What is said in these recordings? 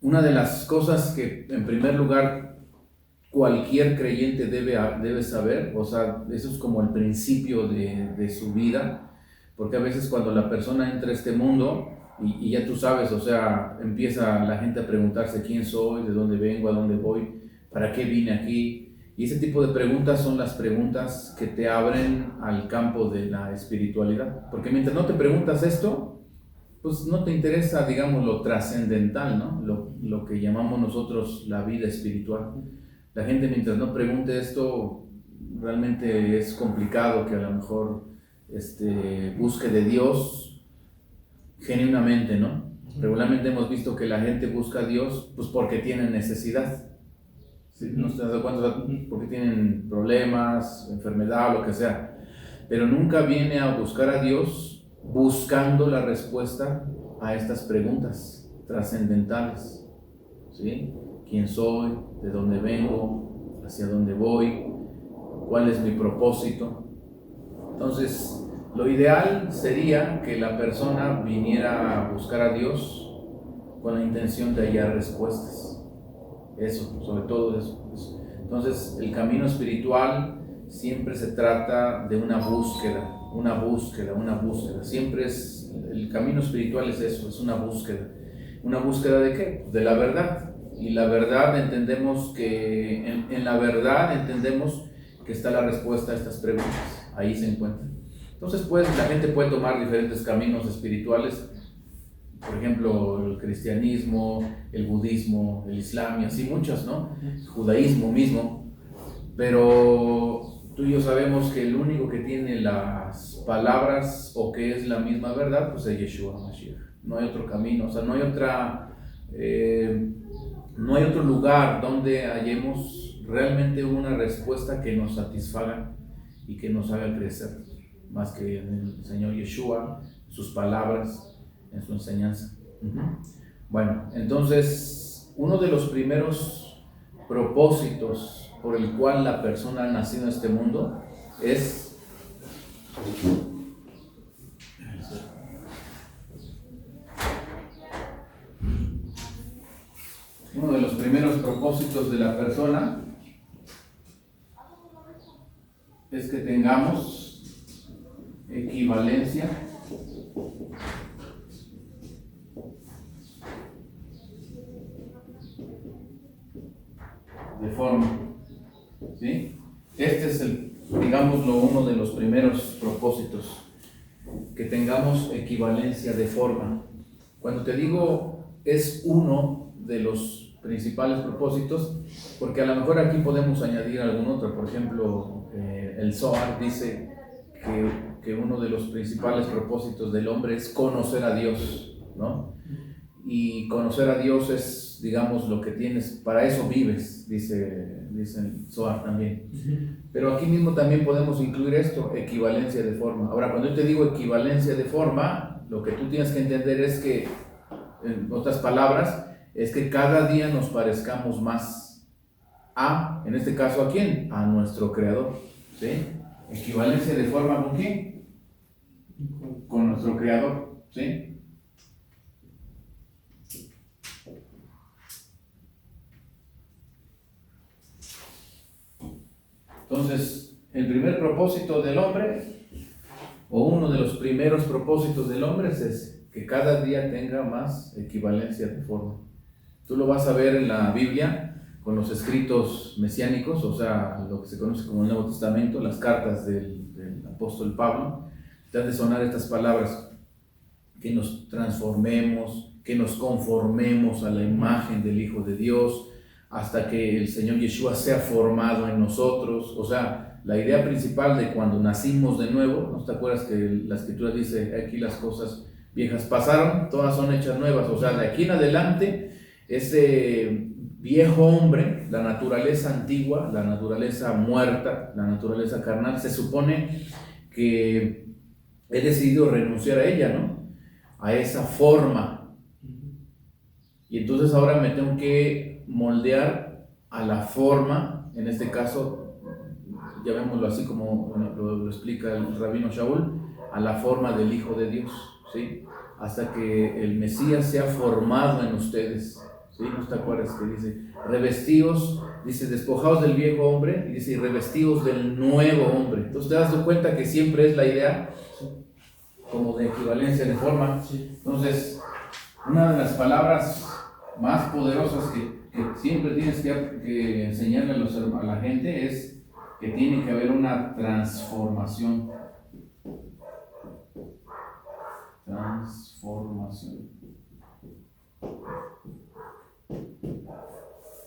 una de las cosas que en primer lugar cualquier creyente debe saber, o sea, eso es como el principio de su vida, porque a veces cuando la persona entra a este mundo, y ya tú sabes, o sea, empieza la gente a preguntarse quién soy, de dónde vengo, a dónde voy, para qué vine aquí, y ese tipo de preguntas son las preguntas que te abren al campo de la espiritualidad, porque mientras no te preguntas esto, pues no te interesa, digamos, lo trascendental, ¿no? Lo que llamamos nosotros la vida espiritual. La gente mientras no pregunte esto, realmente es complicado que a lo mejor busque de Dios genuinamente, ¿no? Regularmente hemos visto que la gente busca a Dios pues porque tienen necesidad. ¿Sí? ¿No te das cuenta? Porque tienen problemas, enfermedad, lo que sea. Pero nunca viene a buscar a Dios buscando la respuesta a estas preguntas trascendentales. ¿Sí? ¿Quién soy? ¿De dónde vengo? ¿Hacia dónde voy? ¿Cuál es mi propósito? Entonces, lo ideal sería que la persona viniera a buscar a Dios con la intención de hallar respuestas. Eso, sobre todo eso. Entonces, el camino espiritual siempre se trata de una búsqueda, una búsqueda, una búsqueda. Siempre es, el camino espiritual es eso, es una búsqueda. ¿Una búsqueda de qué? De la verdad. Y la verdad entendemos que, en la verdad entendemos que está la respuesta a estas preguntas. Ahí se encuentra. Entonces, pues, la gente puede tomar diferentes caminos espirituales. Por ejemplo, el cristianismo, el budismo, el islam y así muchos, ¿no? El judaísmo mismo. Pero tú y yo sabemos que el único que tiene las palabras o que es la misma verdad, pues es Yeshua Mashiach. No hay otro camino, o sea, no hay otro lugar donde hallemos realmente una respuesta que nos satisfaga y que nos haga crecer, más que en el Señor Yeshua, sus palabras, en su enseñanza. Bueno, entonces, uno de los primeros propósitos por el cual la persona ha nacido en este mundo es uno de los primeros propósitos de la persona es que tengamos equivalencia de forma. ¿Sí? Este es digámoslo, uno de los primeros propósitos, que tengamos equivalencia de forma. Cuando te digo es uno de los principales propósitos, porque a lo mejor aquí podemos añadir algún otro. Por ejemplo, el Zohar dice que uno de los principales propósitos del hombre es conocer a Dios, ¿no? Y conocer a Dios es, digamos, lo que tienes, para eso vives, dice el Zohar también. Pero aquí mismo también podemos incluir esto, equivalencia de forma. Ahora, cuando yo te digo equivalencia de forma, lo que tú tienes que entender es que, en otras palabras, es que cada día nos parezcamos más en este caso, ¿a quién? A nuestro Creador. ¿Sí? Equivalencia de forma ¿con quién? Con nuestro Creador. ¿Sí? Entonces, el primer propósito del hombre, o uno de los primeros propósitos del hombre, es ese, que cada día tenga más equivalencia de forma. Tú lo vas a ver en la Biblia con los escritos mesiánicos, o sea, lo que se conoce como el Nuevo Testamento, las cartas del apóstol Pablo. Te han de sonar estas palabras: que nos transformemos, que nos conformemos a la imagen del Hijo de Dios, hasta que el Señor Yeshua sea formado en nosotros. O sea, la idea principal de cuando nacimos de nuevo, ¿no te acuerdas que la Escritura dice, aquí las cosas viejas pasaron, todas son hechas nuevas? O sea, de aquí en adelante, ese viejo hombre, la naturaleza antigua, la naturaleza muerta, la naturaleza carnal, se supone que he decidido renunciar a ella, ¿no? A esa forma. Y entonces ahora me tengo que moldear a la forma, en este caso, llamémoslo así como lo explica el rabino Shaul, a la forma del Hijo de Dios, ¿sí? Hasta que el Mesías sea formado en ustedes, ¿sí? ¿No te acuerdas que dice, revestidos, dice, despojados del viejo hombre, y dice, y revestidos del nuevo hombre? Entonces te das cuenta que siempre es la idea como de equivalencia de forma. Entonces, una de las palabras más poderosas que siempre tienes que enseñarle a la gente es que tiene que haber una transformación. Transformación.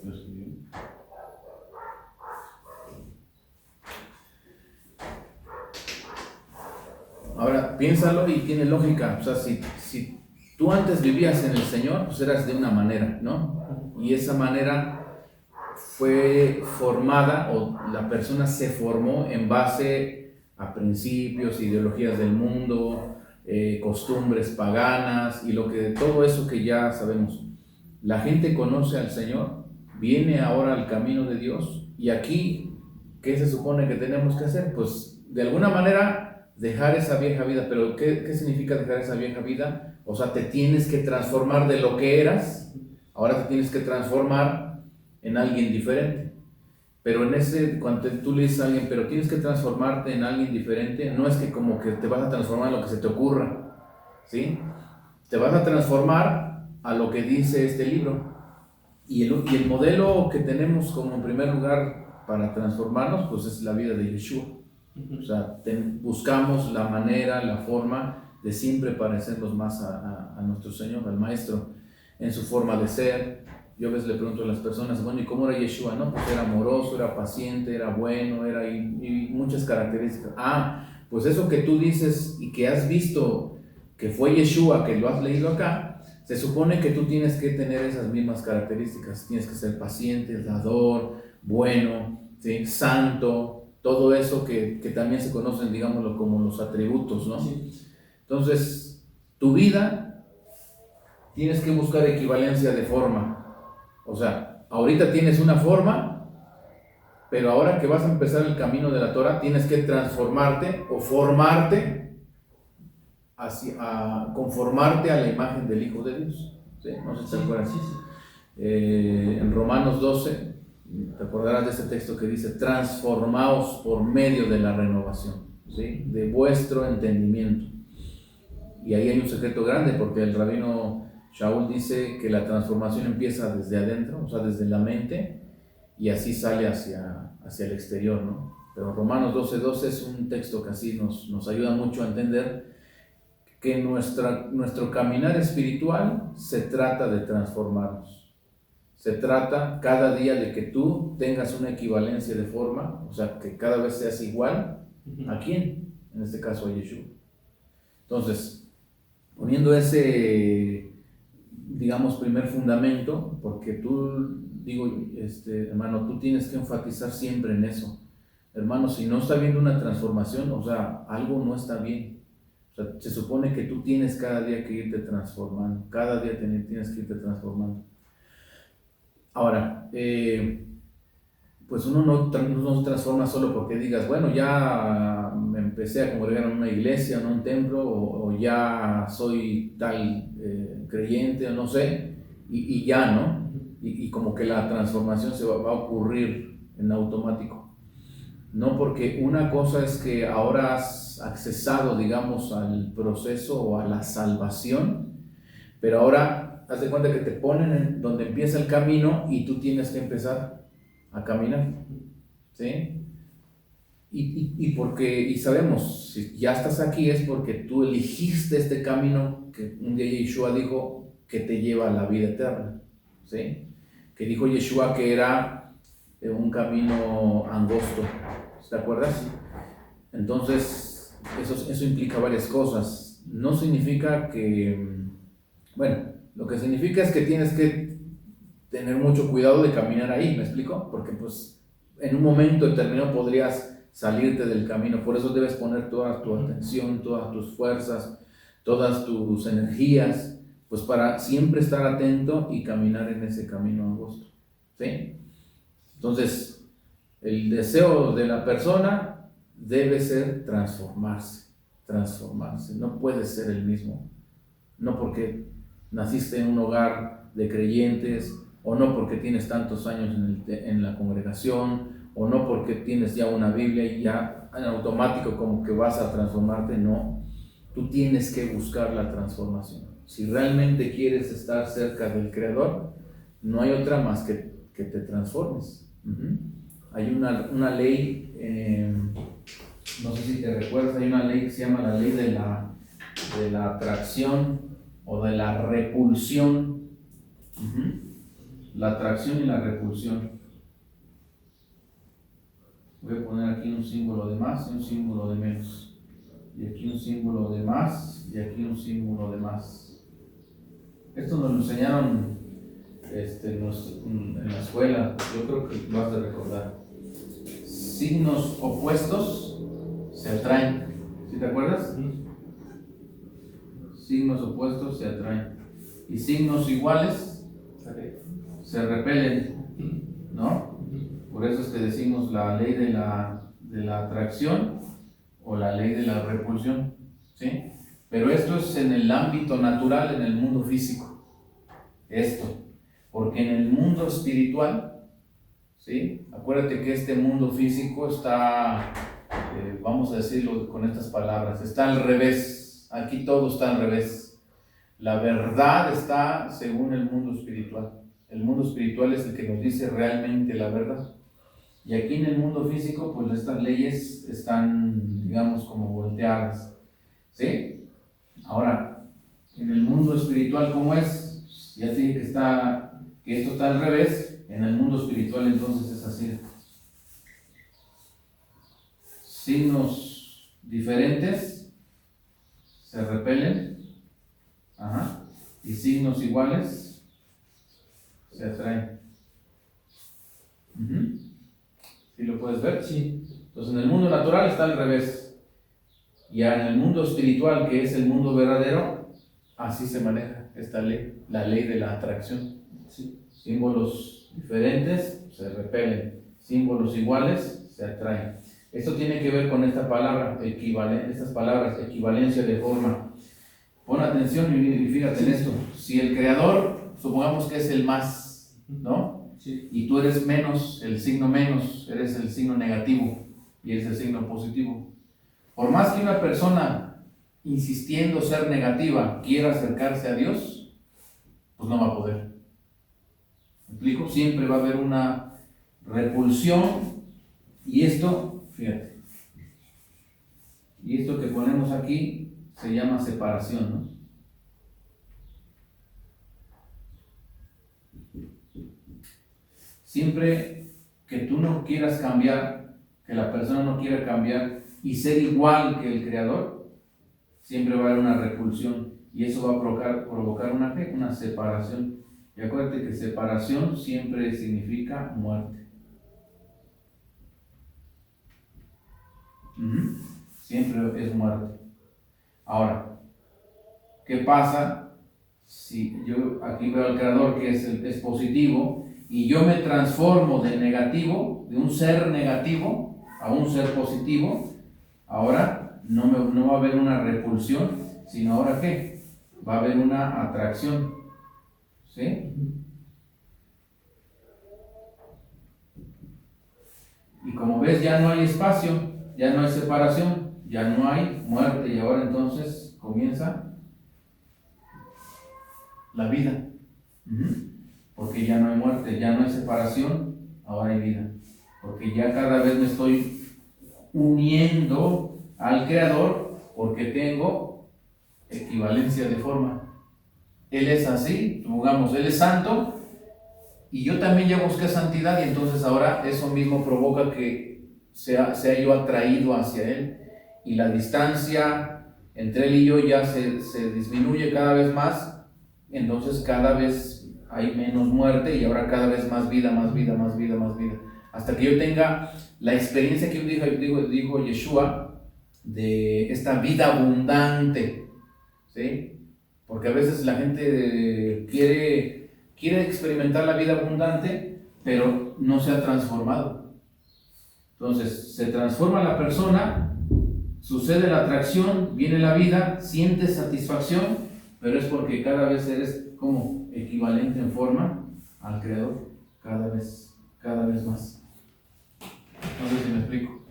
¿Lo escribí? Ahora, piénsalo y tiene lógica. O sea, si tú antes vivías en el Señor, pues eras de una manera, ¿no? Y esa manera fue formada, o la persona se formó en base a principios, ideologías del mundo, costumbres paganas y todo eso que ya sabemos. La gente conoce al Señor, viene ahora al camino de Dios, y aquí, ¿qué se supone que tenemos que hacer? Pues de alguna manera dejar esa vieja vida. Pero ¿qué significa dejar esa vieja vida? O sea, te tienes que transformar de lo que eras, ahora te tienes que transformar en alguien diferente. Pero cuando tú le dices a alguien, pero tienes que transformarte en alguien diferente, no es que como que te vas a transformar en lo que se te ocurra, ¿sí? Te vas a transformar a lo que dice este libro. Y el modelo que tenemos como en primer lugar para transformarnos, pues es la vida de Yeshua. O sea, buscamos la manera, la forma de siempre parecernos más a nuestro Señor, al Maestro, en su forma de ser. Yo a veces le pregunto a las personas, bueno, ¿y cómo era Yeshua? No, pues era amoroso, era paciente, era bueno, y muchas características. Pues eso que tú dices y que has visto que fue Yeshua, que lo has leído acá, se supone que tú tienes que tener esas mismas características. Tienes que ser paciente, dador, bueno, ¿sí? Santo, todo eso que también se conocen, digámoslo, como los atributos, ¿no? Sí. Entonces, tu vida tienes que buscar equivalencia de forma. O sea, ahorita tienes una forma, pero ahora que vas a empezar el camino de la Torah, tienes que transformarte o formarte, conformarte a la imagen del Hijo de Dios. ¿Sí? No sé si te acuerdas. En Romanos 12, te acordarás de ese texto que dice, transformaos por medio de la renovación, ¿sí? De vuestro entendimiento. Y ahí hay un secreto grande, porque el rabino Shaul dice que la transformación empieza desde adentro, o sea, desde la mente, y así sale hacia el exterior, ¿no? Pero Romanos 12:12 es un texto que así nos ayuda mucho a entender que nuestro caminar espiritual se trata de transformarnos. Se trata cada día de que tú tengas una equivalencia de forma, o sea, que cada vez seas igual. ¿A quién? En este caso a Yeshua. Entonces, poniendo ese, digamos, primer fundamento, porque tú, hermano, tú tienes que enfatizar siempre en eso. Hermano, si no está viendo una transformación, o sea, algo no está bien. O sea, se supone que tú tienes cada día que irte transformando, cada día tienes que irte transformando. Ahora, pues uno no se transforma solo porque digas, bueno, ya me empecé a congregar en una iglesia, en un templo, o ya soy tal creyente, o no sé, y ya, ¿no? Y como que la transformación se va a ocurrir en automático. No, porque una cosa es que ahora has accesado, digamos, al proceso o a la salvación, pero ahora haz de cuenta que te ponen en donde empieza el camino y tú tienes que empezar a caminar, ¿sí? Y sabemos, si ya estás aquí es porque tú elegiste este camino que un día Yeshua dijo que te lleva a la vida eterna, ¿sí? Que dijo Yeshua que era un camino angosto, ¿te acuerdas? Entonces, eso implica varias cosas. No significa que, bueno, lo que significa es que tienes que tener mucho cuidado de caminar ahí, ¿me explico? Porque pues en un momento determinado podrías salirte del camino. Por eso debes poner toda tu atención, todas tus fuerzas, todas tus energías, pues para siempre estar atento y caminar en ese camino angosto, ¿sí? Entonces, el deseo de la persona debe ser transformarse. No puede ser el mismo. No porque naciste en un hogar de creyentes, o no porque tienes tantos años en la congregación, o no porque tienes ya una Biblia y ya en automático como que vas a transformarte. No, tú tienes que buscar la transformación. Si realmente quieres estar cerca del Creador, no hay otra más que te transformes. Hay una ley, no sé si te recuerdas, hay una ley que se llama la ley de la atracción o de la repulsión. La atracción y la repulsión. Voy a poner aquí un símbolo de más y un símbolo de menos. Y aquí un símbolo de más y aquí un símbolo de más. Esto nos lo enseñaron en la escuela. Yo creo que lo has de recordar. Signos opuestos se atraen. ¿Sí te acuerdas? Signos opuestos se atraen. Y signos iguales se repelen, ¿no? Por eso es que decimos la ley de la atracción o la ley de la repulsión, ¿sí? Pero esto es en el ámbito natural, en el mundo físico. Esto, porque en el mundo espiritual, ¿sí? Acuérdate que este mundo físico está, vamos a decirlo con estas palabras, está al revés. Aquí todo está al revés. La verdad está según el mundo espiritual. El mundo espiritual es el que nos dice realmente la verdad. Y aquí en el mundo físico, pues estas leyes están, digamos, como volteadas, ¿sí? Ahora, en el mundo espiritual, ¿cómo es? Ya te dije que esto está al revés. En el mundo espiritual entonces es así. Signos diferentes se repelen, y signos iguales se atraen. ¿Sí lo puedes ver? Sí. Entonces en el mundo natural está al revés. Y en el mundo espiritual, que es el mundo verdadero, así se maneja esta ley, la ley de la atracción. Sí. Símbolos diferentes se repelen, símbolos iguales se atraen. Esto tiene que ver con esta palabra, estas palabras, equivalencia de forma. Pon atención y fíjate en esto. Si el Creador, supongamos que es el más, ¿no? Sí. Y tú eres menos, el signo menos, eres el signo negativo y eres el signo positivo. Por más que una persona, insistiendo ser negativa, quiera acercarse a Dios, pues no va a poder. ¿Me explico? Siempre va a haber una repulsión. Y esto, fíjate, y esto que ponemos aquí se llama separación, ¿no? Siempre que tú no quieras cambiar, que la persona no quiera cambiar y ser igual que el Creador, siempre va a haber una repulsión y eso va a provocar una separación. Y acuérdate que separación siempre significa muerte. Siempre es muerte. Ahora, ¿qué pasa si yo aquí veo al Creador que es positivo y yo me transformo de negativo, de un ser negativo a un ser positivo? Ahora no va a haber una repulsión, sino ahora ¿qué? Va a haber una atracción, ¿sí? Y como ves, ya no hay espacio, ya no hay separación, ya no hay muerte, y ahora entonces comienza la vida. Porque ya no hay muerte, ya no hay separación, ahora hay vida. Porque ya cada vez me estoy uniendo al Creador porque tengo equivalencia de forma. Él es así, supongamos, Él es santo y yo también ya busqué santidad y entonces ahora eso mismo provoca que sea yo atraído hacia Él y la distancia entre Él y yo ya se disminuye cada vez más, entonces cada vez hay menos muerte y ahora cada vez más vida, más vida, más vida, más vida. Hasta que yo tenga la experiencia que dijo Yeshua de esta vida abundante, ¿sí? Porque a veces la gente quiere experimentar la vida abundante, pero no se ha transformado. Entonces, se transforma la persona, sucede la atracción, viene la vida, sientes satisfacción, pero es porque cada vez eres como equivalente en forma al Creador cada vez más. No sé si me explico.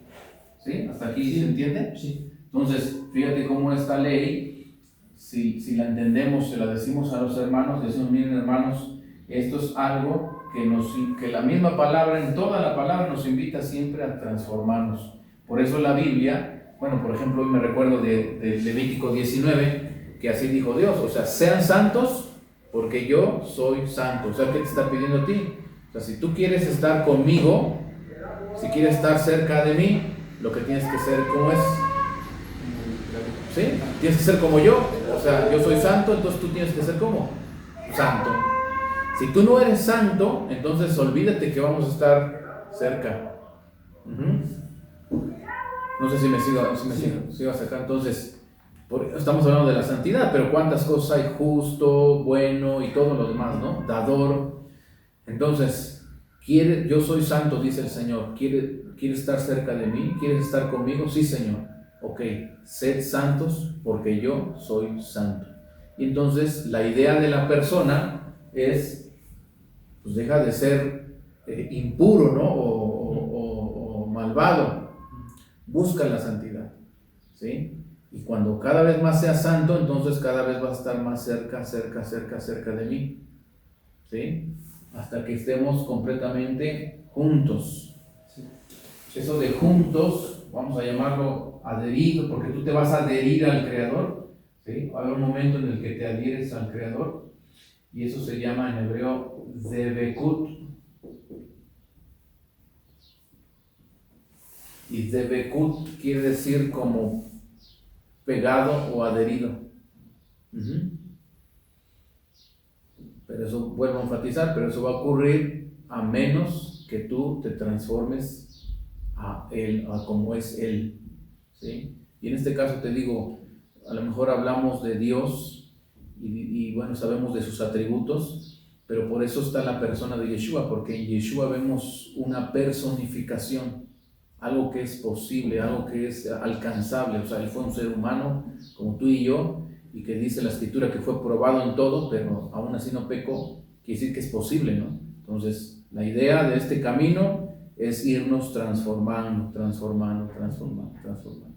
¿Sí? ¿Hasta aquí Sí. se entiende? Sí. Entonces, fíjate cómo esta ley, si la entendemos, se la decimos a los hermanos, decimos, miren hermanos, esto es algo que la misma palabra, en toda la palabra nos invita siempre a transformarnos. Por eso la Biblia, bueno, por ejemplo, hoy me recuerdo de Levítico 19, que así dijo Dios, o sea, sean santos porque yo soy santo. O sea, ¿qué te está pidiendo a ti? O sea, si tú quieres estar conmigo, si quieres estar cerca de mí, lo que tienes que ser, ¿cómo es? ¿Sí? Tienes que ser como yo. O sea, yo soy santo, entonces tú tienes que ser como santo. Si tú no eres santo, entonces olvídate que vamos a estar cerca. No sé si me sigo acá. Entonces, estamos hablando de la santidad, pero cuántas cosas hay: justo, bueno y todo lo demás, ¿no? Dador. Entonces, yo soy santo, dice el Señor. ¿Quiere estar cerca de mí? ¿Quieres estar conmigo? Sí, Señor. Ok, sed santos porque yo soy santo. Y entonces la idea de la persona es, pues deja de ser impuro, ¿no? O malvado. Busca la santidad, ¿sí? Y cuando cada vez más seas santo, entonces cada vez vas a estar más cerca de mí, ¿sí? Hasta que estemos completamente juntos. Sí. Eso de juntos, vamos a llamarlo adherido, porque tú te vas a adherir al Creador, ¿sí? Va a haber un momento en el que te adhieres al Creador, y eso se llama en hebreo debekut. Y debekut quiere decir como pegado o adherido. Pero eso, vuelvo a enfatizar, pero eso va a ocurrir a menos que tú te transformes a Él, a como es Él, ¿sí? Y en este caso te digo, a lo mejor hablamos de Dios y bueno, sabemos de sus atributos, pero por eso está la persona de Yeshua, porque en Yeshua vemos una personificación, algo que es posible, algo que es alcanzable. O sea, Él fue un ser humano como tú y yo, y que dice la Escritura que fue probado en todo, pero aún así no pecó. Quiere decir que es posible, ¿no? Entonces, la idea de este camino es irnos transformando,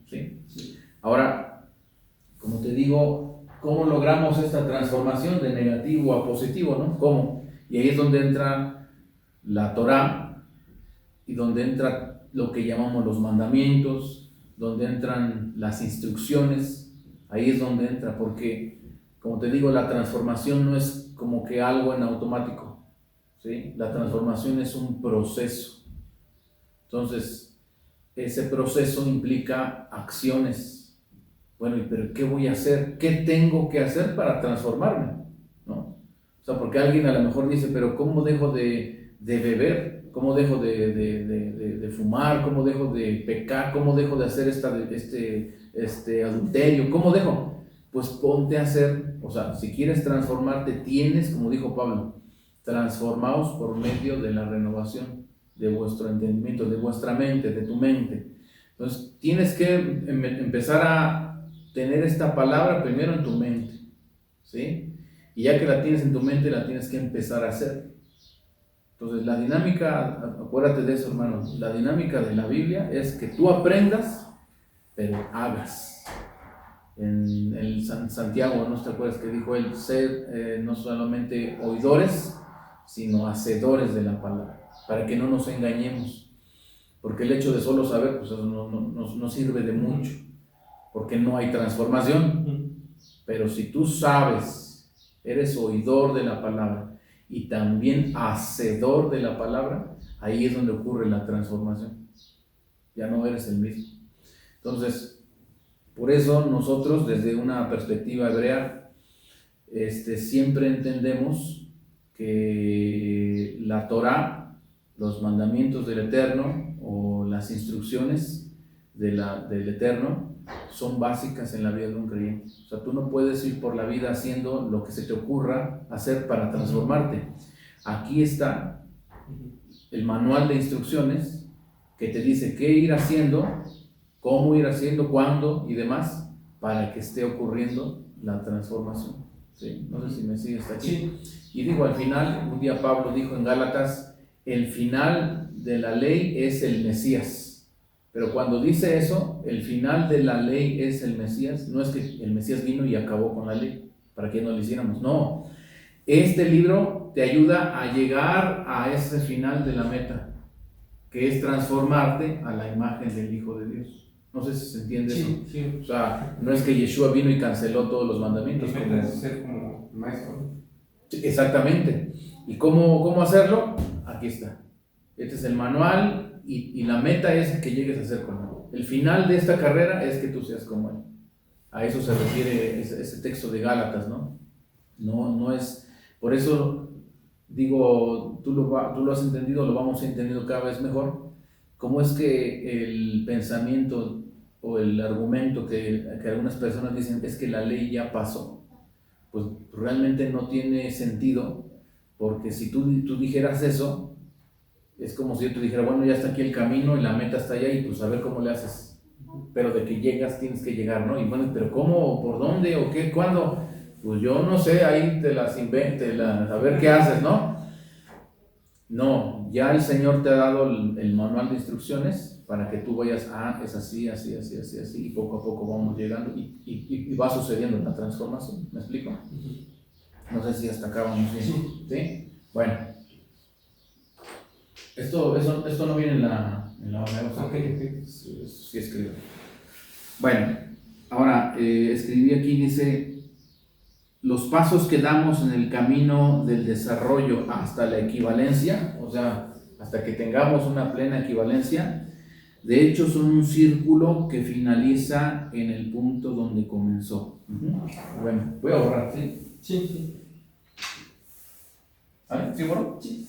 ¿sí? Sí. Ahora, como te digo, ¿cómo logramos esta transformación de negativo a positivo, ¿no? ¿Cómo? Y ahí es donde entra la Torá, y donde entra lo que llamamos los mandamientos, donde entran las instrucciones. Ahí es donde entra, porque, como te digo, la transformación no es como que algo en automático, ¿sí? La transformación es un proceso. Entonces, ese proceso implica acciones. Bueno, pero ¿qué voy a hacer? ¿Qué tengo que hacer para transformarme? ¿No? O sea, porque alguien a lo mejor dice, pero ¿cómo dejo de beber? ¿Cómo dejo de fumar? ¿Cómo dejo de pecar? ¿Cómo dejo de hacer este adulterio? ¿Cómo dejo? Pues ponte a hacer, o sea, si quieres transformarte, tienes, como dijo Pablo, transformaos por medio de la renovación de vuestro entendimiento, de vuestra mente, de tu mente. Entonces, tienes que empezar a tener esta palabra primero en tu mente, ¿sí? Y ya que la tienes en tu mente, la tienes que empezar a hacer. Entonces, la dinámica, acuérdate de eso, hermano, la dinámica de la Biblia es que tú aprendas, pero hagas. En el Santiago, ¿no te acuerdas que dijo él? Ser no solamente oidores, sino hacedores de la palabra, para que no nos engañemos. Porque el hecho de solo saber, pues no sirve de mucho, porque no hay transformación. Pero si tú sabes, eres oidor de la palabra y también hacedor de la palabra, ahí es donde ocurre la transformación. Ya no eres el mismo. Entonces, por eso nosotros desde una perspectiva hebrea, siempre entendemos que la Torá, los mandamientos del Eterno o las instrucciones del Eterno son básicas en la vida de un creyente. O sea, tú no puedes ir por la vida haciendo lo que se te ocurra hacer para transformarte. Aquí está el manual de instrucciones que te dice qué ir haciendo, cómo ir haciendo, cuándo y demás, para que esté ocurriendo la transformación. ¿Sí? No sé si me sigues hasta aquí. Sí. Y digo, al final, un día Pablo dijo en Gálatas, el final de la ley es el Mesías. Pero cuando dice eso, el final de la ley es el Mesías, no es que el Mesías vino y acabó con la ley, para que no lo hiciéramos, no. Este libro te ayuda a llegar a ese final de la meta, que es transformarte a la imagen del Hijo de Dios. No sé si se entiende eso. Sí. O sea, no es que Yeshua vino y canceló todos los mandamientos. Ser como maestro. Exactamente. ¿Y cómo hacerlo? Aquí está. Este es el manual y la meta es que llegues a ser como él. El final de esta carrera es que tú seas como él. A eso se refiere ese texto de Gálatas, ¿no? No es... Por eso digo, tú lo has entendido, lo vamos entendiendo cada vez mejor. ¿Cómo es que el pensamiento o el argumento que algunas personas dicen es que la ley ya pasó? Pues realmente no tiene sentido, porque si tú dijeras eso, es como si yo te dijera, bueno, ya está aquí el camino y la meta está allá y pues a ver cómo le haces. Pero de que llegas tienes que llegar, ¿no? Y bueno, pero ¿cómo? ¿Por dónde? ¿O qué? ¿Cuándo? Pues yo no sé, ahí te las inventes, a ver qué haces, ¿no? No, ya el Señor te ha dado el manual de instrucciones para que tú vayas, es así, así, así, así, así, y poco a poco vamos llegando y va sucediendo la transformación, ¿me explico? No sé si hasta acá vamos bien. ¿Sí? Bueno, esto no viene en la hoja, sí escribo. Bueno, ahora escribí aquí, dice, los pasos que damos en el camino del desarrollo hasta la equivalencia, o sea, hasta que tengamos una plena equivalencia, de hecho son un círculo que finaliza en el punto donde comenzó. Bueno, voy a borrar, ¿sí? Sí. ¿Vale? ¿Sí, borro? Sí.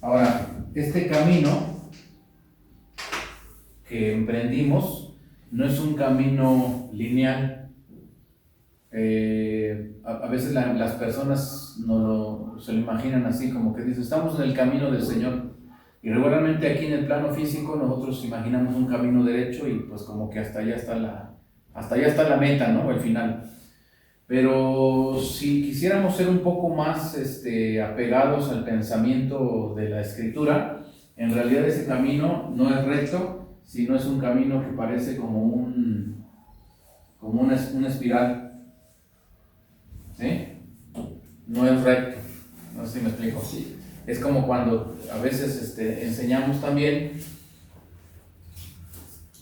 Ahora, este camino que emprendimos no es un camino lineal. A veces las personas se lo imaginan así, como que dicen, estamos en el camino del Señor. Y regularmente aquí en el plano físico nosotros imaginamos un camino derecho y pues como que hasta allá está la meta, ¿no? O el final. Pero si quisiéramos ser un poco más apegados al pensamiento de la Escritura, en realidad ese camino no es recto, sino es un camino que parece como una espiral. ¿Sí? No es recto. No sé si me explico. Sí. Es como cuando a veces enseñamos también,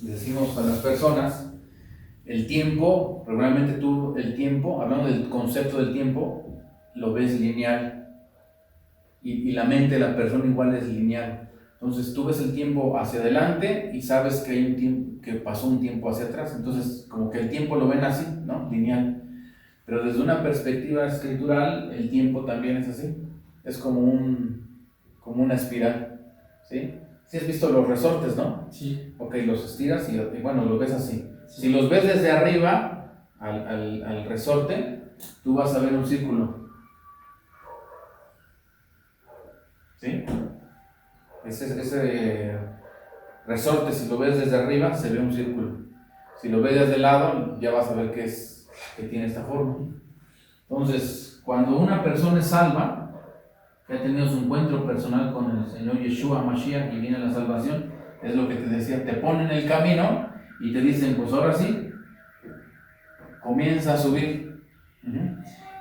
decimos a las personas, el tiempo, regularmente tú el tiempo, hablando del concepto del tiempo, lo ves lineal y la mente de la persona igual es lineal. Entonces tú ves el tiempo hacia adelante y sabes que hay un tiempo, que pasó un tiempo hacia atrás. Entonces como que el tiempo lo ven así, ¿no? Lineal. Pero desde una perspectiva escritural, el tiempo también es así. Es como una espiral, ¿sí? ¿Sí has visto los resortes, no? Sí. Ok, los estiras y bueno, lo ves así. Sí. Si los ves desde arriba al resorte, tú vas a ver un círculo. ¿Sí? Ese resorte, si lo ves desde arriba, se ve un círculo. Si lo ves desde el lado, ya vas a ver que tiene esta forma. Entonces, cuando una persona es salva, que ha tenido su encuentro personal con el Señor Yeshua Mashiach y viene la salvación, es lo que te decía, te ponen el camino y te dicen, pues ahora sí, comienza a subir.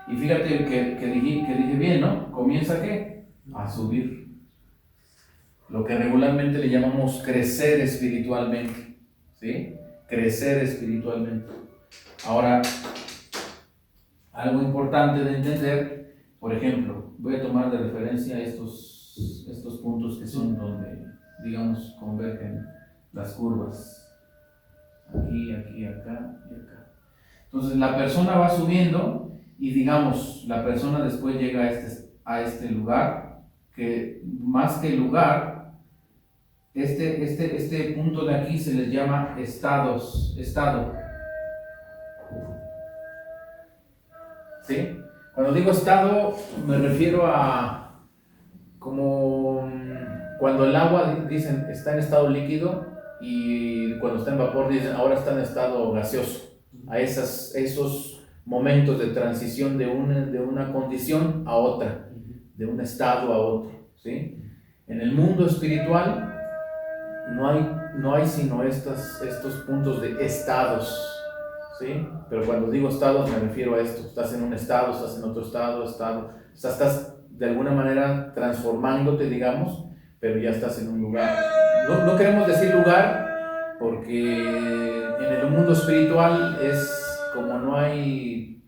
Y fíjate que dije bien, ¿no? ¿Comienza qué? A subir. Lo que regularmente le llamamos crecer espiritualmente, ¿sí? Crecer espiritualmente. Ahora, algo importante de entender, por ejemplo, voy a tomar de referencia estos puntos que son donde, digamos, convergen las curvas. Aquí, aquí, acá y acá. Entonces la persona va subiendo y digamos, la persona después llega a este lugar, que más que lugar, este punto de aquí se les llama estado. ¿Sí? Cuando digo estado, me refiero a como Cuando el agua, dicen, está en estado líquido y cuando está en vapor, dicen, ahora está en estado gaseoso. A esos momentos de transición de una condición a otra, de un estado a otro, ¿sí? En el mundo espiritual no hay sino estos puntos de estados, ¿sí? Pero cuando digo estados me refiero a esto: estás en un estado, estás en otro estado, o sea, estás de alguna manera transformándote, digamos, pero ya estás en un lugar. No queremos decir lugar porque en el mundo espiritual es como no hay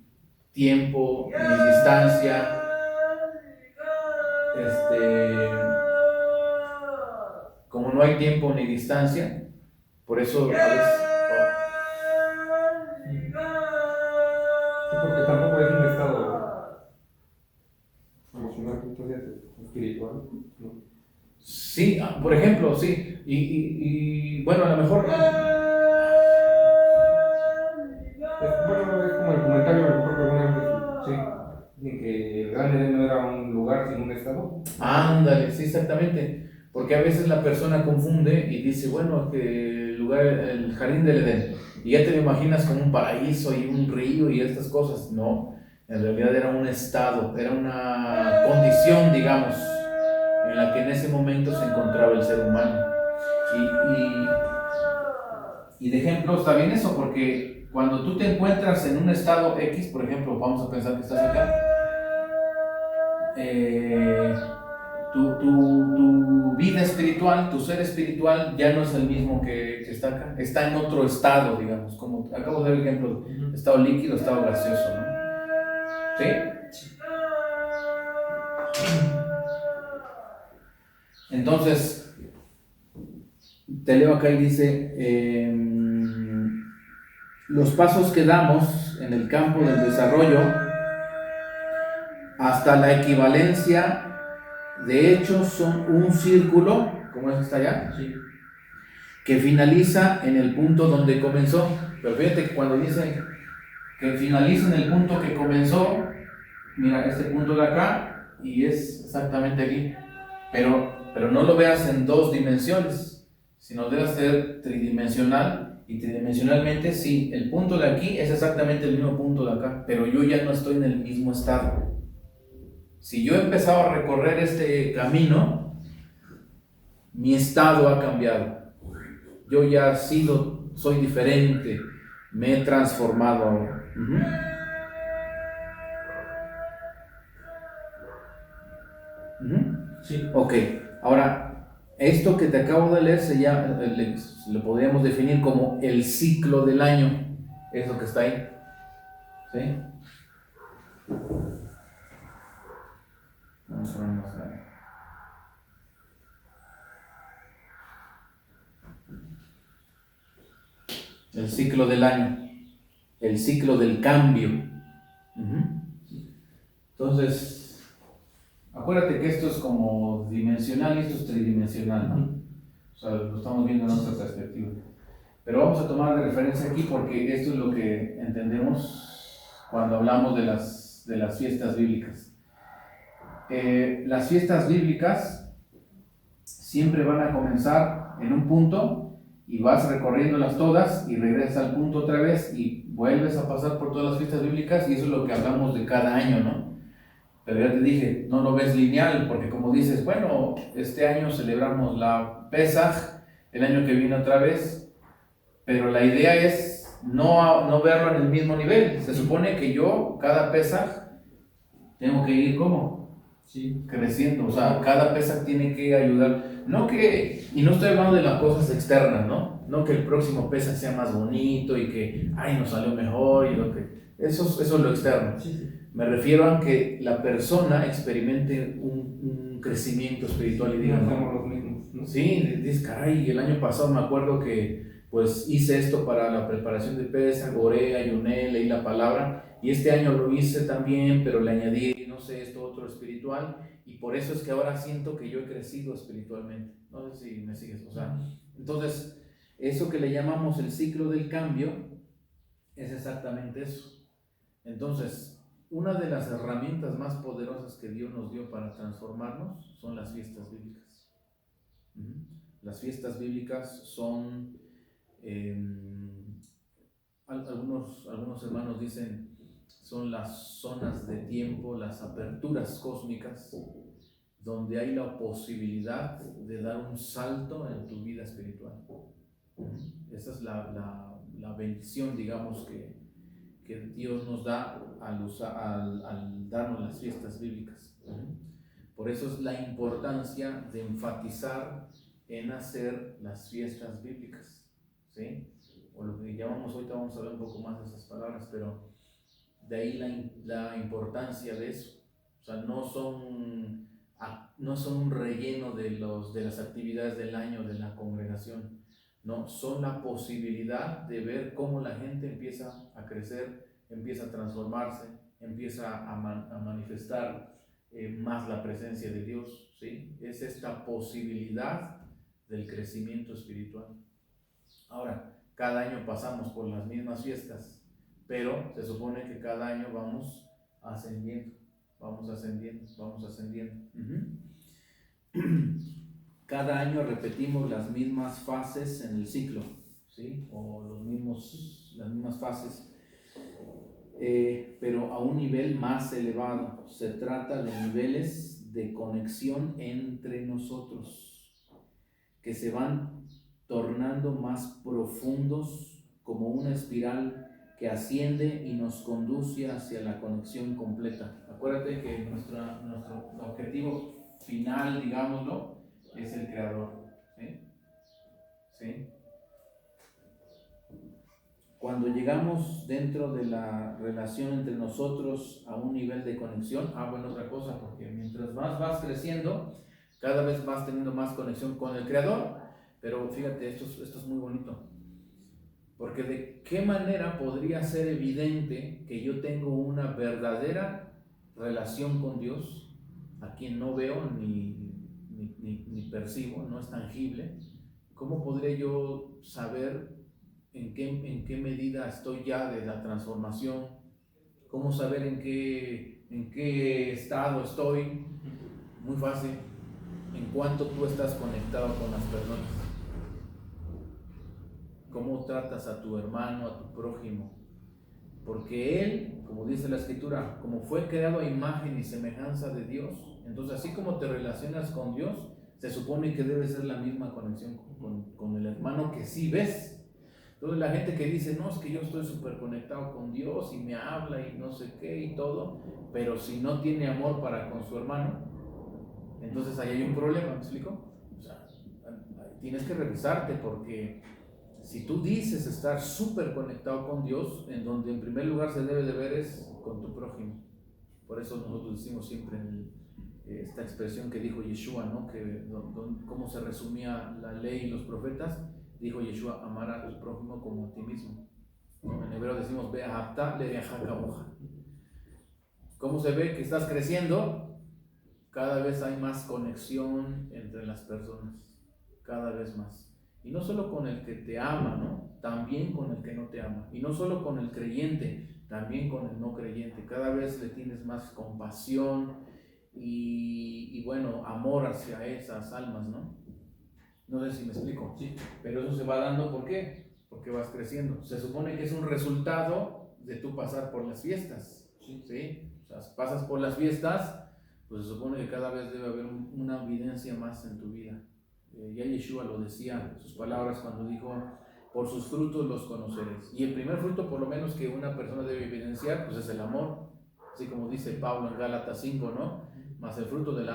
tiempo ni distancia, como no hay tiempo ni distancia, por eso a veces... Sí, porque tampoco es un estado emocional, entonces espiritual, ¿no? Sí, por ejemplo, sí, y bueno, a lo mejor... Bueno, es como el comentario a lo mejor que alguna vez sí, de que el Gran Edén no era un lugar sino un estado. Ándale, sí, exactamente. Porque a veces la persona confunde y dice, bueno, que el lugar, el jardín del Edén, y ya te lo imaginas como un paraíso y un río y estas cosas. No, en realidad era un estado, era una condición, digamos, en la que en ese momento se encontraba el ser humano. Y de ejemplo está bien eso, porque cuando tú te encuentras en un estado X, por ejemplo, vamos a pensar que estás acá, tu vida espiritual, tu ser espiritual ya no es el mismo que está acá, está en otro estado, digamos, como acabo de dar el ejemplo, estado líquido, estado gaseoso, ¿no? ¿Sí? Entonces, te leo acá y dice, los pasos que damos en el campo del desarrollo hasta la equivalencia, de hecho, son un círculo, ¿cómo es que está allá? Sí. Que finaliza en el punto donde comenzó. Pero fíjate que cuando dice que finaliza en el punto que comenzó, mira, este punto de acá, y es exactamente aquí. Pero no lo veas en dos dimensiones, sino debe ser tridimensional, y tridimensionalmente sí, el punto de aquí es exactamente el mismo punto de acá, pero yo ya no estoy en el mismo estado. Si yo he empezado a recorrer este camino, mi estado ha cambiado. Yo ya soy diferente, me he transformado ahora. Sí. Ok, ahora, esto que te acabo de leer lo podríamos definir como el ciclo del año. Es lo que está ahí. ¿Sí? Vamos a ver más grande. El ciclo del año, el ciclo del cambio. Entonces, acuérdate que esto es como dimensional y esto es tridimensional, ¿no? O sea, lo estamos viendo en otra perspectiva. Pero vamos a tomar de referencia aquí porque esto es lo que entendemos cuando hablamos de las fiestas bíblicas. Las fiestas bíblicas siempre van a comenzar en un punto y vas recorriéndolas todas y regresas al punto otra vez y vuelves a pasar por todas las fiestas bíblicas, y eso es lo que hablamos de cada año, ¿no? Pero ya te dije, no lo ves lineal, porque como dices, bueno, este año celebramos la Pesaj, el año que viene otra vez, pero la idea es no verlo en el mismo nivel. Se supone que yo, cada Pesaj, tengo que ir como Sí. creciendo, o sea, cada Pesaj tiene que ayudar. Y no estoy hablando de las cosas externas, ¿no? No que el próximo Pesaj sea más bonito y que, ay, nos salió mejor, eso es lo externo. Sí. Me refiero a que la persona experimente un crecimiento espiritual y diga, No no, somos los mismos, ¿no? sí, dices, caray, el año pasado me acuerdo que pues hice esto para la preparación de Pesaj, oré, ayuné, leí la palabra, y este año lo hice también, pero le añadí, no sé, esto otro espiritual, y por eso es que ahora siento que yo he crecido espiritualmente. No sé si me sigues, o sea, entonces, eso que le llamamos el ciclo del cambio es exactamente eso. Entonces, una de las herramientas más poderosas que Dios nos dio para transformarnos son las fiestas bíblicas. Las fiestas bíblicas son, algunos hermanos dicen, son las zonas de tiempo, las aperturas cósmicas, donde hay la posibilidad de dar un salto en tu vida espiritual. Esa es la bendición, digamos, que Dios nos da al darnos las fiestas bíblicas. Por eso es la importancia de enfatizar en hacer las fiestas bíblicas, ¿sí? O lo que llamamos, ahorita vamos a hablar un poco más de esas palabras, pero de ahí la importancia de eso. O sea, no son un relleno de las actividades del año de la congregación, no, son la posibilidad de ver cómo la gente empieza a crecer, empieza a transformarse, empieza a manifestar más la presencia de Dios, ¿sí? Es esta posibilidad del crecimiento espiritual. Ahora, cada año pasamos por las mismas fiestas, pero se supone que cada año vamos ascendiendo. Cada año repetimos las mismas fases en el ciclo, ¿sí? O las mismas fases, pero a un nivel más elevado. Se trata de niveles de conexión entre nosotros, que se van tornando más profundos, como una espiral que asciende y nos conduce hacia la conexión completa. Acuérdate que nuestro objetivo final, digámoslo, es el Creador, ¿sí? ¿Sí? Cuando llegamos dentro de la relación entre nosotros a un nivel de conexión, bueno, otra cosa, porque mientras más vas creciendo, cada vez vas teniendo más conexión con el Creador. Pero fíjate, esto es muy bonito, porque de qué manera podría ser evidente que yo tengo una verdadera relación con Dios, a quien no veo ni percibo, no es tangible. ¿Cómo podría yo saber en qué medida estoy ya de la transformación? ¿Cómo saber en qué estado estoy? Muy fácil, en cuanto tú estás conectado con las personas. ¿Cómo tratas a tu hermano, a tu prójimo? Porque él, como dice la Escritura, como fue creado a imagen y semejanza de Dios, entonces así como te relacionas con Dios, se supone que debe ser la misma conexión con el hermano que sí ves. Entonces la gente que dice, no, es que yo estoy súper conectado con Dios y me habla y no sé qué y todo, pero si no tiene amor para con su hermano, entonces ahí hay un problema, ¿me explico? O sea, tienes que revisarte, porque si tú dices estar súper conectado con Dios, en donde en primer lugar se debe de ver es con tu prójimo. Por eso nosotros decimos siempre esta expresión que dijo Yeshua, ¿no? Cómo se resumía la ley y los profetas. Dijo Yeshua, amar a tu prójimo como a ti mismo. En hebreo decimos, Be'ahavta le'reaja kamoja. ¿Cómo se ve que estás creciendo? Cada vez hay más conexión entre las personas, cada vez más. Y no solo con el que te ama, ¿no? También con el que no te ama. Y no solo con el creyente, también con el no creyente. Cada vez le tienes más compasión y bueno, amor hacia esas almas, ¿no? No sé si me explico. Sí. Pero eso se va dando, ¿por qué? Porque vas creciendo. Se supone que es un resultado de tú pasar por las fiestas. Sí. ¿Sí? O sea, pasas por las fiestas, pues se supone que cada vez debe haber una evidencia más en tu vida. Ya Yeshua lo decía, sus palabras, cuando dijo, por sus frutos los conoceréis. Y el primer fruto, por lo menos, que una persona debe evidenciar, pues es el amor. Así como dice Pablo en Gálatas 5, ¿no? Mas el fruto del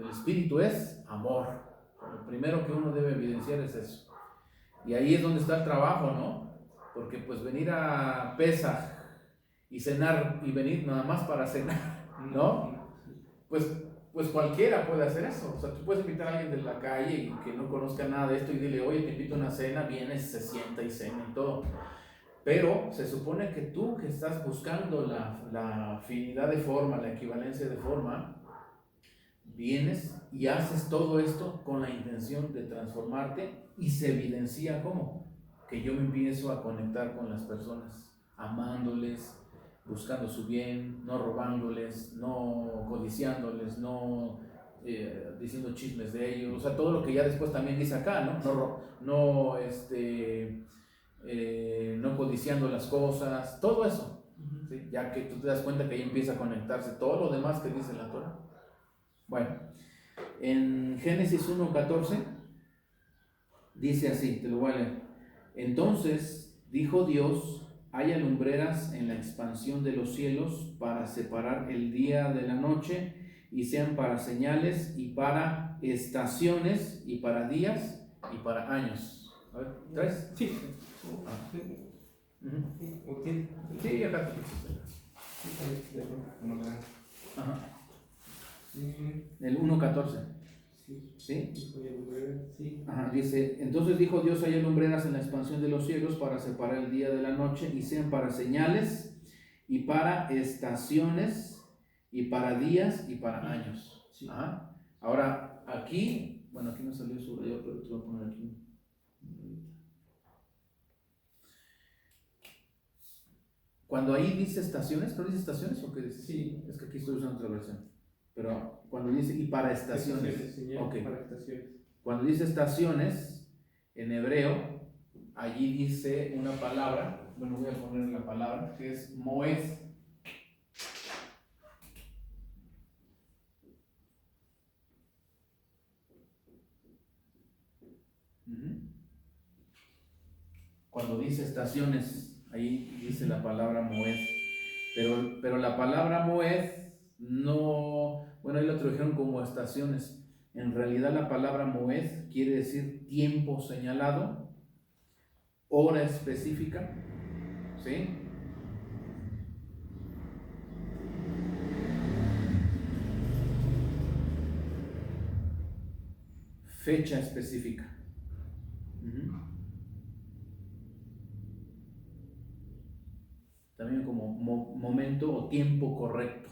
Espíritu es amor. Lo primero que uno debe evidenciar es eso. Y ahí es donde está el trabajo, ¿no? Porque pues venir a Pesaj y cenar y venir nada más para cenar, ¿no? Pues cualquiera puede hacer eso. O sea, tú puedes invitar a alguien de la calle y que no conozca nada de esto y dile, oye, te invito a una cena, vienes, se sienta y cena y todo. Pero se supone que tú, que estás buscando la afinidad de forma, la equivalencia de forma, vienes y haces todo esto con la intención de transformarte, y se evidencia ¿cómo? Que yo me empiezo a conectar con las personas, amándoles, buscando su bien, no robándoles, no codiciándoles, no diciendo chismes de ellos, o sea, todo lo que ya después también dice acá, ¿no? No codiciando las cosas, todo eso, ¿sí? Ya que tú te das cuenta que ahí empieza a conectarse todo lo demás que dice la Torah. Bueno, en Génesis 1:14 dice así, te lo voy a leer. Entonces dijo Dios: haya lumbreras en la expansión de los cielos para separar el día de la noche, y sean para señales y para estaciones y para días y para años. A ver, ¿traes? Sí. Sí, acá. Ajá. El 1:14. ¿Sí? Sí. Ajá, dice, entonces dijo Dios: haya lumbreras en la expansión de los cielos para separar el día de la noche, y sean para señales y para estaciones y para días y para años. Sí. Ajá. Ahora, aquí, bueno, aquí no salió subrayado, pero te voy a poner aquí. Cuando ahí dice estaciones, ¿pero dice estaciones o qué dice? Sí. Es que aquí estoy usando otra versión. Pero cuando dice y para estaciones, Okay. Para estaciones. Cuando dice estaciones, en hebreo, allí dice una palabra, bueno, voy a poner la palabra, que es moed. Cuando dice estaciones, ahí dice la palabra moed. Pero la palabra moed no, bueno, ahí lo tradujeron como estaciones. En realidad la palabra moed quiere decir tiempo señalado, hora específica, ¿sí? Fecha específica. También como momento o tiempo correcto.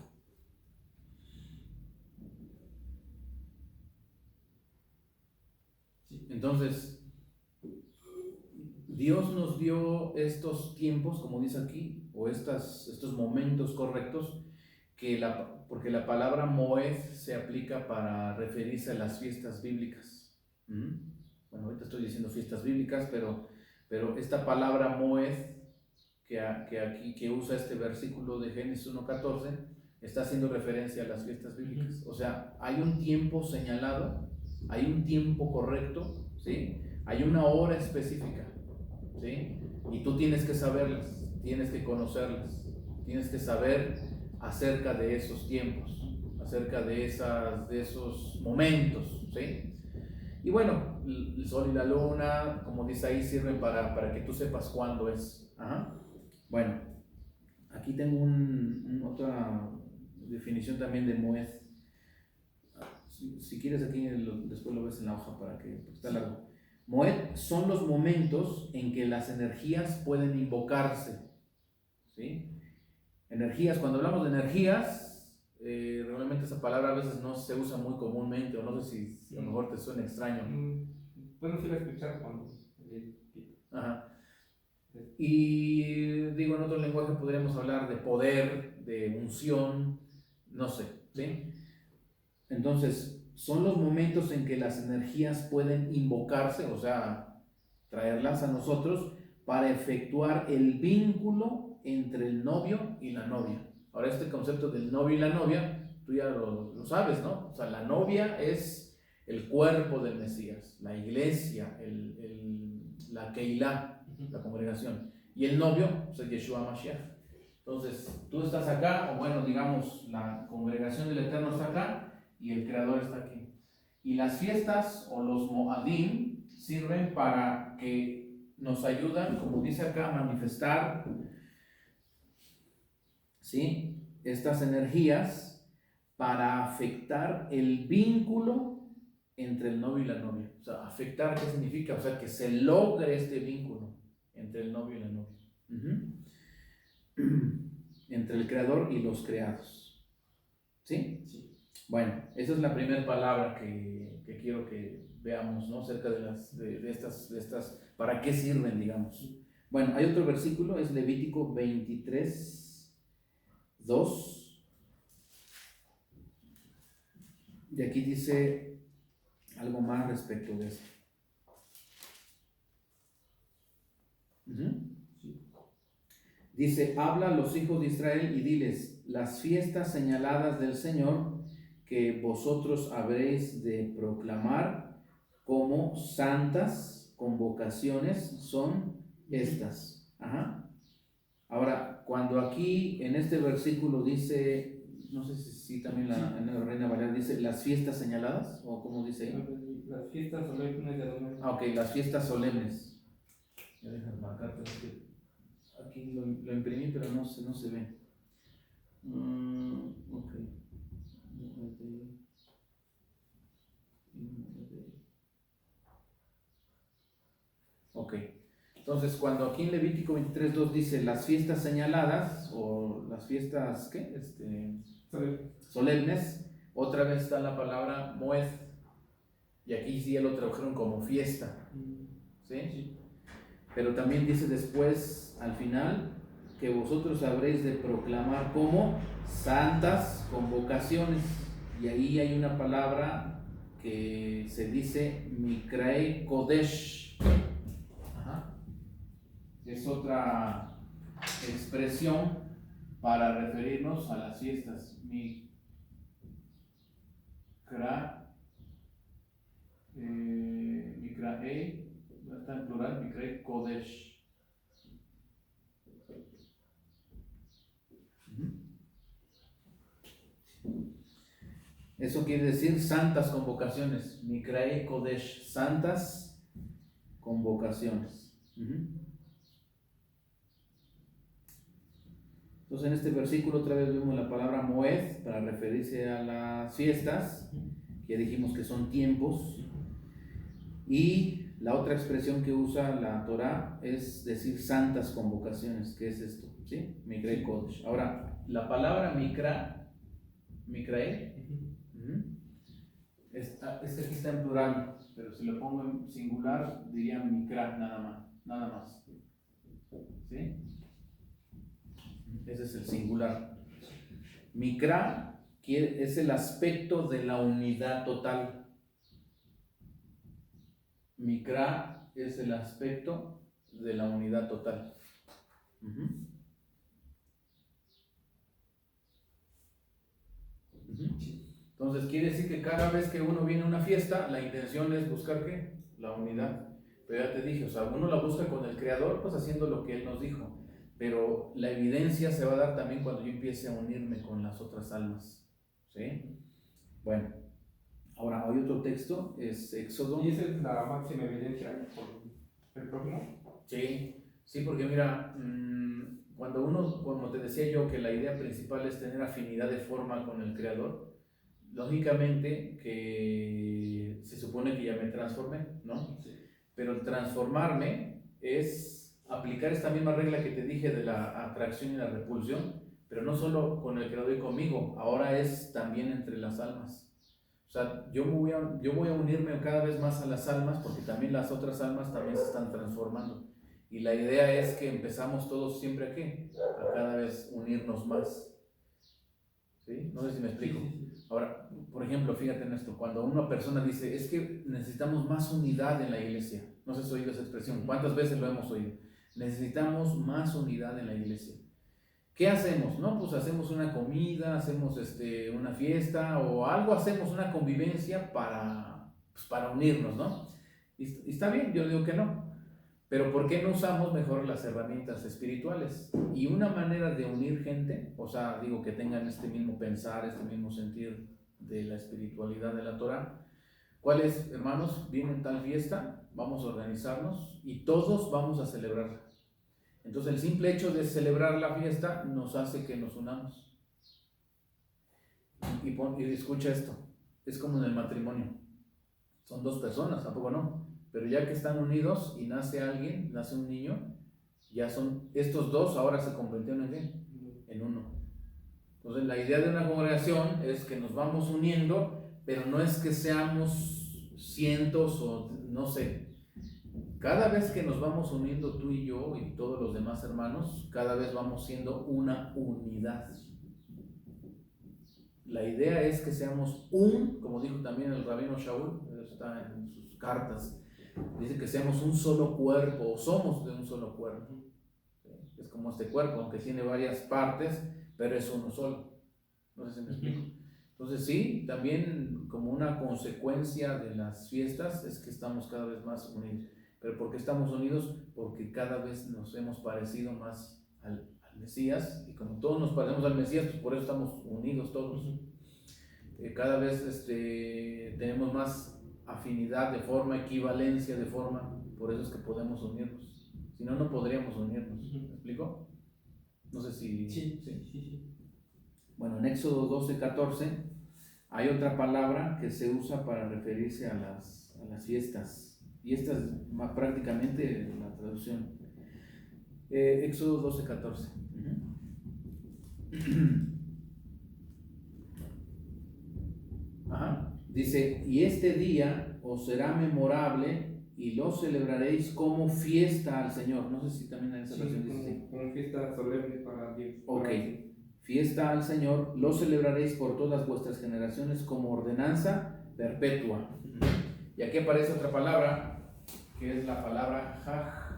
Entonces, Dios nos dio estos tiempos, como dice aquí, o estos momentos correctos, porque la palabra Moed se aplica para referirse a las fiestas bíblicas. Bueno, ahorita estoy diciendo fiestas bíblicas, pero esta palabra Moed que usa este versículo de Génesis 1:14 está haciendo referencia a las fiestas bíblicas. O sea, hay un tiempo señalado, hay un tiempo correcto, ¿sí? Hay una hora específica, ¿sí? Y tú tienes que saberlas, tienes que conocerlas, tienes que saber acerca de esos tiempos, acerca de esos momentos, ¿sí? Y bueno, el sol y la luna, como dice ahí, sirven para que tú sepas cuándo es. Ajá. Bueno, aquí tengo otra definición también de Moed. Si quieres aquí después lo ves en la hoja porque está largo. Moed son los momentos en que las energías pueden invocarse, ¿sí? Energías, cuando hablamos de energías, realmente esa palabra a veces no se usa muy comúnmente, o no sé si a lo mejor te suena extraño. Bueno, sí la he escuchado cuando... Ajá. Y digo, en otro lenguaje podríamos hablar de poder, de unción, no sé, ¿sí? Entonces, son los momentos en que las energías pueden invocarse, o sea, traerlas a nosotros para efectuar el vínculo entre el novio y la novia. Ahora, este concepto del novio y la novia, tú ya lo sabes, ¿no? O sea, la novia es el cuerpo del Mesías, la iglesia, la Keilah, la congregación. Y el novio, pues, es Yeshua Mashiach. Entonces, tú estás acá, o bueno, digamos, la congregación del Eterno está acá, y el Creador está aquí. Y las fiestas o los Moadim sirven para que nos ayudan, como dice acá, a manifestar, ¿sí?, estas energías para afectar el vínculo entre el novio y la novia. O sea, afectar, ¿qué significa? O sea, que se logre este vínculo entre el novio y la novia. Entre el Creador y los creados. ¿Sí? Sí. Bueno, esa es la primera palabra que quiero que veamos, ¿no? Acerca de estas, ¿para qué sirven, digamos? Bueno, hay otro versículo, es Levítico 23:2. Y aquí dice algo más respecto de eso. Dice, habla a los hijos de Israel y diles, las fiestas señaladas del Señor que vosotros habréis de proclamar como santas convocaciones son estas. Ahora, cuando aquí en este versículo dice, no sé si también en la Reina Valera dice las fiestas señaladas, o cómo dice ahí. Las fiestas solemnes de Adonai. Ok, las fiestas solemnes. Voy a dejar marcarte aquí lo imprimí, pero no se ve. Ok. Ok. Entonces, cuando aquí en Levítico 23:2 dice las fiestas señaladas, o las fiestas, ¿qué? Solemnes, otra vez está la palabra moed, y aquí sí ya lo tradujeron como fiesta. ¿Sí? Pero también dice después, al final, que vosotros habréis de proclamar como santas convocaciones. Y ahí hay una palabra que se dice Mikrae Kodesh. Es otra expresión para referirnos a las fiestas. Mikrae, está en plural, Mikrae Kodesh. Eso quiere decir santas convocaciones. Mikrae Kodesh, santas convocaciones. Entonces en este versículo otra vez vemos la palabra moed para referirse a las fiestas, que ya dijimos que son tiempos. Y la otra expresión que usa la Torah es decir santas convocaciones. ¿Qué es esto? ¿Sí? Mikrae Kodesh. Ahora, la palabra Mikrae, este aquí está en plural, pero si lo pongo en singular diría Mikra nada más. ¿Sí? Ese es el singular. Mikra es el aspecto de la unidad total. Mikra es el aspecto de la unidad total. Entonces quiere decir que cada vez que uno viene a una fiesta, la intención es buscar ¿qué? La unidad. Pero ya te dije, o sea, uno la busca con el Creador, pues haciendo lo que Él nos dijo. Pero la evidencia se va a dar también cuando yo empiece a unirme con las otras almas. ¿Sí? Bueno, ahora hay otro texto, es Éxodo. ¿Y esa es la máxima evidencia por el prójimo? Sí, porque mira, cuando uno, como te decía yo, que la idea principal es tener afinidad de forma con el Creador, lógicamente que se supone que ya me transformé, ¿no? Sí. Pero el transformarme es aplicar esta misma regla que te dije de la atracción y la repulsión, pero no solo con el Creador y conmigo, ahora es también entre las almas. O sea, yo voy a unirme cada vez más a las almas porque también las otras almas también se están transformando. Y la idea es que empezamos todos siempre a ¿qué? A cada vez unirnos más. ¿Sí? No sé si me explico. Ahora, por ejemplo, fíjate en esto, cuando una persona dice, es que necesitamos más unidad en la iglesia, no sé si has oído esa expresión, ¿cuántas veces lo hemos oído? Necesitamos más unidad en la iglesia. ¿Qué hacemos? No, pues hacemos una comida, hacemos una fiesta o algo, hacemos una convivencia para unirnos, ¿no? Y está bien, yo digo que no. Pero ¿por qué no usamos mejor las herramientas espirituales? Y una manera de unir gente, o sea, digo que tengan este mismo pensar, este mismo sentir de la espiritualidad de la Torah. ¿Cuál es, hermanos? Viene tal fiesta, vamos a organizarnos y todos vamos a celebrarla. Entonces el simple hecho de celebrar la fiesta nos hace que nos unamos. Y escucha esto, es como en el matrimonio. Son dos personas, ¿tampoco no? Pero ya que están unidos y nace alguien, nace un niño, ya son estos dos, ahora se convirtieron en uno. Entonces la idea de una congregación es que nos vamos uniendo, pero no es que seamos cientos o no sé. Cada vez que nos vamos uniendo tú y yo y todos los demás hermanos, cada vez vamos siendo una unidad. La idea es que seamos como dijo también el rabino Shaul, está en sus cartas, dice que seamos un solo cuerpo, o somos de un solo cuerpo. ¿Sí? Es como este cuerpo, aunque tiene varias partes, pero es uno solo. No sé si me explico. Entonces sí, también como una consecuencia de las fiestas es que estamos cada vez más unidos. ¿Pero por qué estamos unidos? Porque cada vez nos hemos parecido más al Mesías, y como todos nos parecemos al Mesías, pues por eso estamos unidos todos. Cada vez tenemos más afinidad de forma, equivalencia de forma, por eso es que podemos unirnos. Si no, no podríamos unirnos. ¿Me explico? No sé si... Sí. Bueno, en Éxodo 12:14 hay otra palabra que se usa para referirse a las fiestas, y esta es prácticamente la traducción. Éxodo 12:14. Ajá. Dice, y este día os será memorable y lo celebraréis como fiesta al Señor. No sé si también en esa versión dice así. Como fiesta solemne para Dios. Ok, fiesta al Señor, lo celebraréis por todas vuestras generaciones como ordenanza perpetua. Y aquí aparece otra palabra, que es la palabra Haj.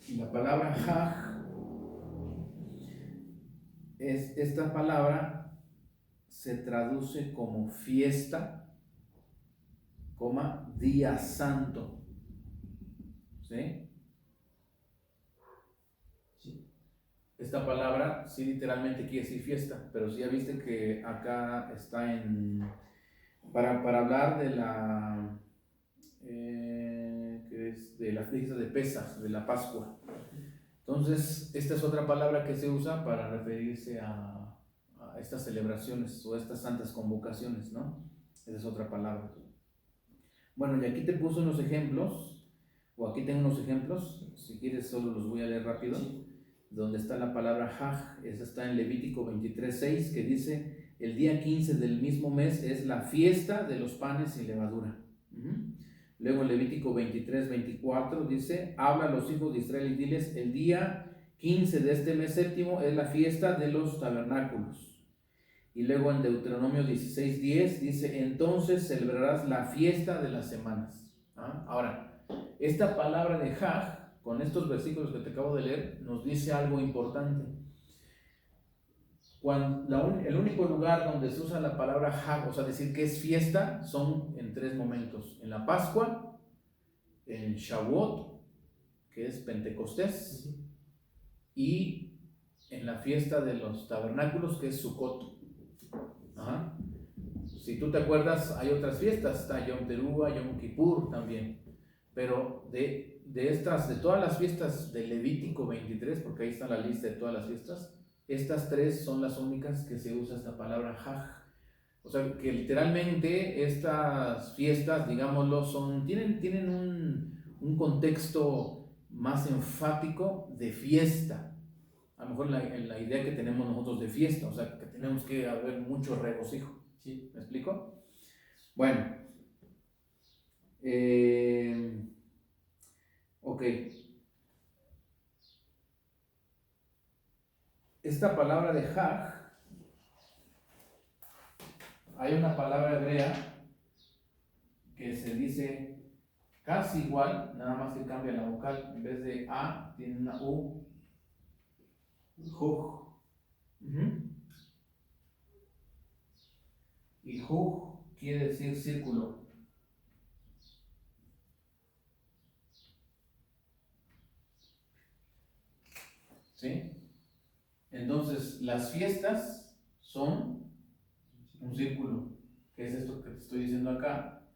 Y la palabra Haj, esta palabra se traduce como fiesta, día santo. ¿Sí? Esta palabra sí literalmente quiere decir fiesta, pero sí ya viste que acá está para hablar de que es de la fiesta de Pesaj, de la Pascua. Entonces, esta es otra palabra que se usa para referirse a estas celebraciones o estas santas convocaciones, ¿no? Esa es otra palabra. Bueno, y aquí te puse unos ejemplos, o aquí tengo unos ejemplos, si quieres solo los voy a leer rápido. Sí. Donde está la palabra Haj, esa está en Levítico 23:6, que dice, el día 15 del mismo mes es la fiesta de los panes sin levadura. Luego en Levítico 23:24 dice, habla a los hijos de Israel y diles, el día 15 de este mes séptimo es la fiesta de los tabernáculos. Y luego en Deuteronomio 16:10 dice, entonces celebrarás la fiesta de las semanas. Ahora, esta palabra de Haj, con estos versículos que te acabo de leer, nos dice algo importante. El único lugar donde se usa la palabra Hag, o sea, decir que es fiesta, son en 3 momentos. En la Pascua, en Shavuot, que es Pentecostés, y en la fiesta de los tabernáculos, que es Sukkot. Ajá. Si tú te acuerdas, hay otras fiestas, está Yom Teruah, Yom Kippur también, pero de todas las fiestas de Levítico 23, porque ahí está la lista de todas las fiestas, estas 3 son las únicas que se usa esta palabra Haj. O sea, que literalmente estas fiestas, digámoslo, tienen un contexto más enfático de fiesta. A lo mejor la idea que tenemos nosotros de fiesta, o sea, que tenemos que haber mucho regocijo. ¿Sí? ¿Me explico? Bueno. Ok. Esta palabra de Haj, hay una palabra hebrea que se dice casi igual, nada más que cambia la vocal, en vez de A tiene una U, Juj. Y Juj quiere decir círculo. ¿Sí? Entonces, las fiestas son un círculo, que es esto que te estoy diciendo acá.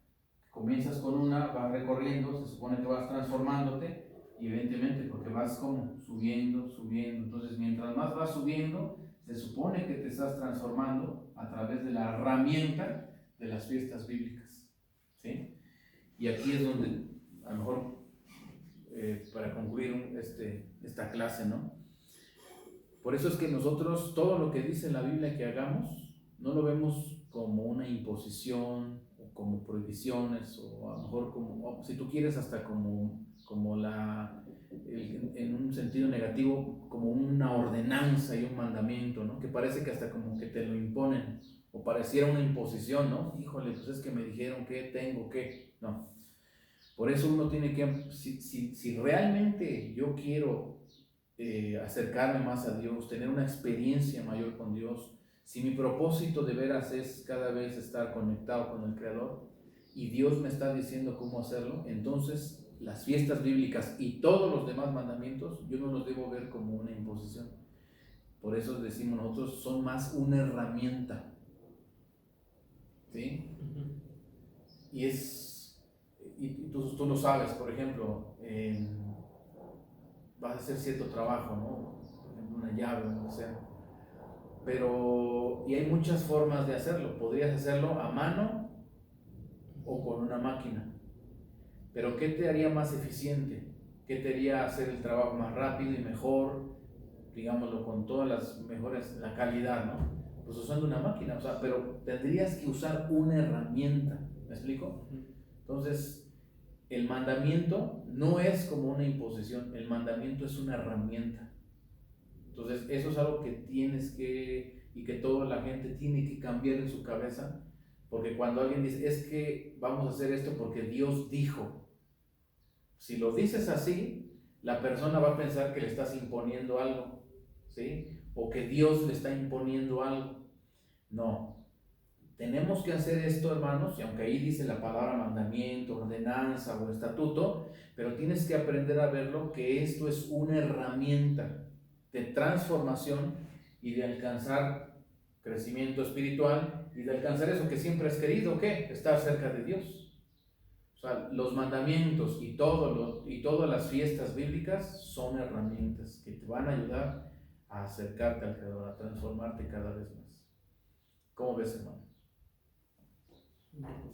Comienzas con una, vas recorriendo, se supone que vas transformándote, y evidentemente porque vas como subiendo. Entonces, mientras más vas subiendo, se supone que te estás transformando a través de la herramienta de las fiestas bíblicas. ¿Sí? Y aquí es donde, a lo mejor, para concluir esta clase, ¿no? Por eso es que nosotros, todo lo que dice la Biblia que hagamos, no lo vemos como una imposición o como prohibiciones, o a lo mejor como, si tú quieres, hasta como en un sentido negativo como una ordenanza y un mandamiento, ¿no? Que parece que hasta como que te lo imponen, o pareciera una imposición, ¿no? Híjole, pues es que me dijeron que tengo que, no. Por eso uno tiene que, si realmente yo quiero acercarme más a Dios, tener una experiencia mayor con Dios, si mi propósito de veras es cada vez estar conectado con el Creador y Dios me está diciendo cómo hacerlo, entonces las fiestas bíblicas y todos los demás mandamientos yo no los debo ver como una imposición. Por eso decimos nosotros, son más una herramienta, ¿sí? Y tú lo sabes, por ejemplo, vas a hacer cierto trabajo, ¿no? Por ejemplo, una llave, lo que sea. Pero, y hay muchas formas de hacerlo. Podrías hacerlo a mano o con una máquina. Pero ¿qué te haría más eficiente? ¿Qué te haría hacer el trabajo más rápido y mejor? Digámoslo, con todas las mejores, la calidad, ¿no? Pues usando una máquina, o sea, pero tendrías que usar una herramienta. ¿Me explico? Entonces, el mandamiento no es como una imposición, el mandamiento es una herramienta. Entonces, eso es algo que tienes que, y que toda la gente tiene que cambiar en su cabeza, porque cuando alguien dice, es que vamos a hacer esto porque Dios dijo, si lo dices así, la persona va a pensar que le estás imponiendo algo, ¿sí? O que Dios le está imponiendo algo. No, tenemos que hacer esto, hermanos, y aunque ahí dice la palabra mandamiento, ordenanza o estatuto, pero tienes que aprender a verlo que esto es una herramienta de transformación y de alcanzar crecimiento espiritual y de alcanzar eso que siempre has querido, ¿qué? Estar cerca de Dios. O sea, los mandamientos y todas las fiestas bíblicas son herramientas que te van a ayudar a acercarte al Creador, a transformarte cada vez más. ¿Cómo ves, hermano?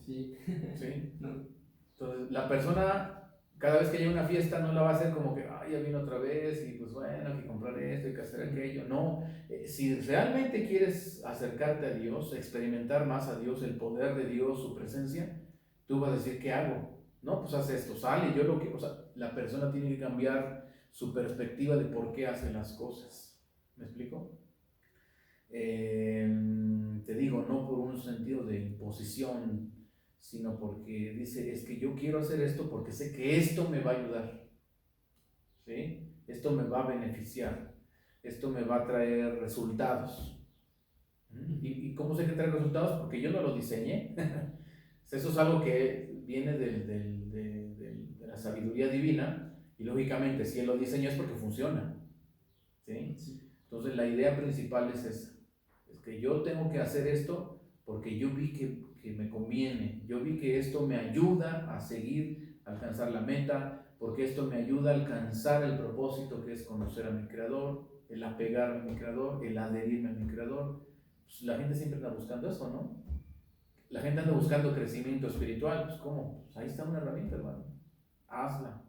Sí. ¿Sí? No. Entonces, la persona, cada vez que llega a una fiesta, no la va a hacer como que, ay, ya vino otra vez, y pues bueno, hay que comprar esto, hay que hacer aquello. No, si realmente quieres acercarte a Dios, experimentar más a Dios, el poder de Dios, su presencia, tú vas a decir, ¿qué hago? No, pues haz esto, sale, yo lo que, o sea, la persona tiene que cambiar su perspectiva de por qué hace las cosas. ¿Me explico? Te digo, no por un sentido de imposición, sino porque dice, es que yo quiero hacer esto porque sé que esto me va a ayudar, ¿sí? Esto me va a beneficiar, esto me va a traer resultados. ¿Y cómo sé que trae resultados? Porque yo no lo diseñé. Eso es algo que viene de la sabiduría divina y lógicamente si Él lo diseñó es porque funciona, ¿sí? Sí. Entonces la idea principal es esa, es que yo tengo que hacer esto porque yo vi que me conviene, yo vi que esto me ayuda a seguir, a alcanzar la meta, porque esto me ayuda a alcanzar el propósito que es conocer a mi Creador, el apegarme a mi Creador, el adherirme a mi Creador. Pues la gente siempre anda buscando eso, ¿no? La gente anda buscando crecimiento espiritual, pues ¿cómo? Pues ahí está una herramienta, hermano, hazla.